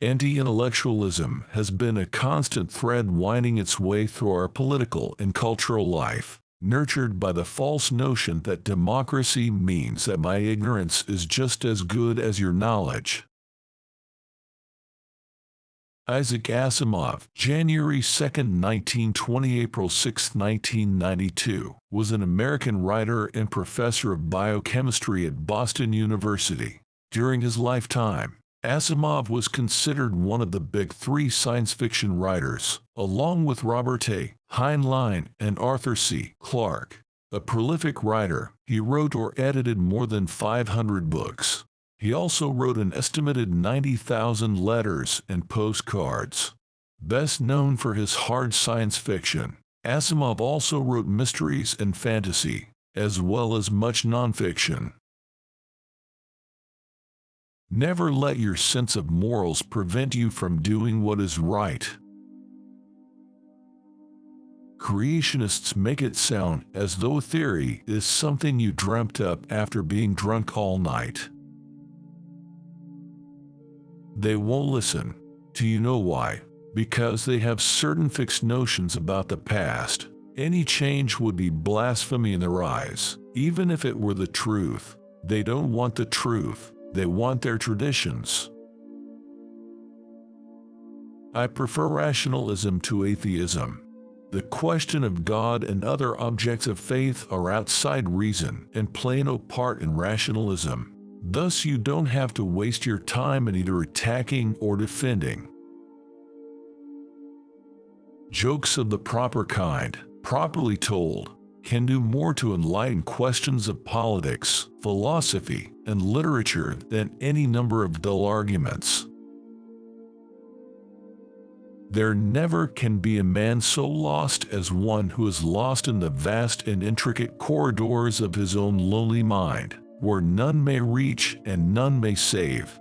Anti-intellectualism has been a constant thread winding its way through our political and cultural life, nurtured by the false notion that democracy means that my ignorance is just as good as your knowledge. Isaac Asimov, January 2, 1920 – April 6, 1992, was an American writer and professor of biochemistry at Boston University. During his lifetime, Asimov was considered one of the big three science fiction writers, along with Robert A. Heinlein and Arthur C. Clarke. A prolific writer, he wrote or edited more than 500 books. He also wrote an estimated 90,000 letters and postcards. Best known for his hard science fiction, Asimov also wrote mysteries and fantasy, as well as much nonfiction. Never let your sense of morals prevent you from doing what is right. Creationists make it sound as though theory is something you dreamt up after being drunk all night. They won't listen. Do you know why? Because they have certain fixed notions about the past. Any change would be blasphemy in their eyes, even if it were the truth. They don't want the truth. They want their traditions. I prefer rationalism to atheism. The question of God and other objects of faith are outside reason and play no part in rationalism. Thus, you don't have to waste your time in either attacking or defending. Jokes of the proper kind, properly told, can do more to enlighten questions of politics, philosophy, and literature than any number of dull arguments. There never can be a man so lost as one who is lost in the vast and intricate corridors of his own lonely mind, where none may reach and none may save.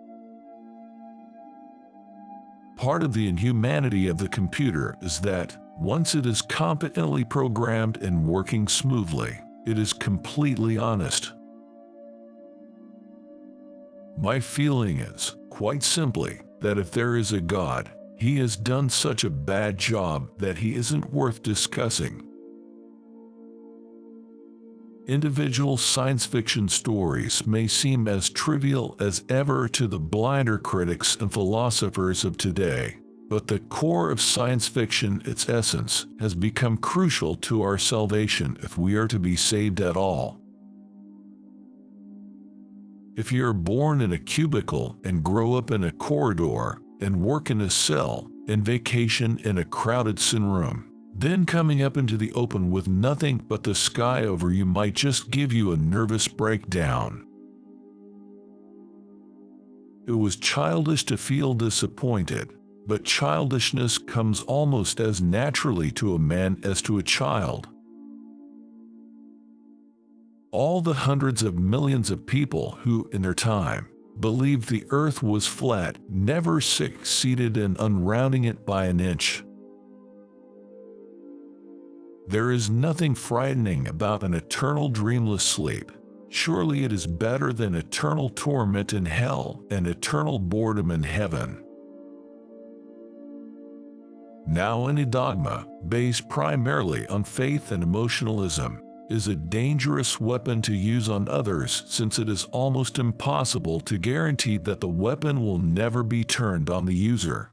Part of the inhumanity of the computer is that, once it is competently programmed and working smoothly, it is completely honest. My feeling is, quite simply, that if there is a God, he has done such a bad job that he isn't worth discussing. Individual science fiction stories may seem as trivial as ever to the blinder critics and philosophers of today, but the core of science fiction, its essence, has become crucial to our salvation if we are to be saved at all. If you are born in a cubicle and grow up in a corridor, and work in a cell, and vacation in a crowded sin room, then coming up into the open with nothing but the sky over you might just give you a nervous breakdown. It was childish to feel disappointed, but childishness comes almost as naturally to a man as to a child. All the hundreds of millions of people who, in their time, believed the earth was flat never succeeded in unrounding it by an inch. There is nothing frightening about an eternal dreamless sleep. Surely it is better than eternal torment in hell and eternal boredom in heaven. Now, any dogma, based primarily on faith and emotionalism, is a dangerous weapon to use on others, since it is almost impossible to guarantee that the weapon will never be turned on the user.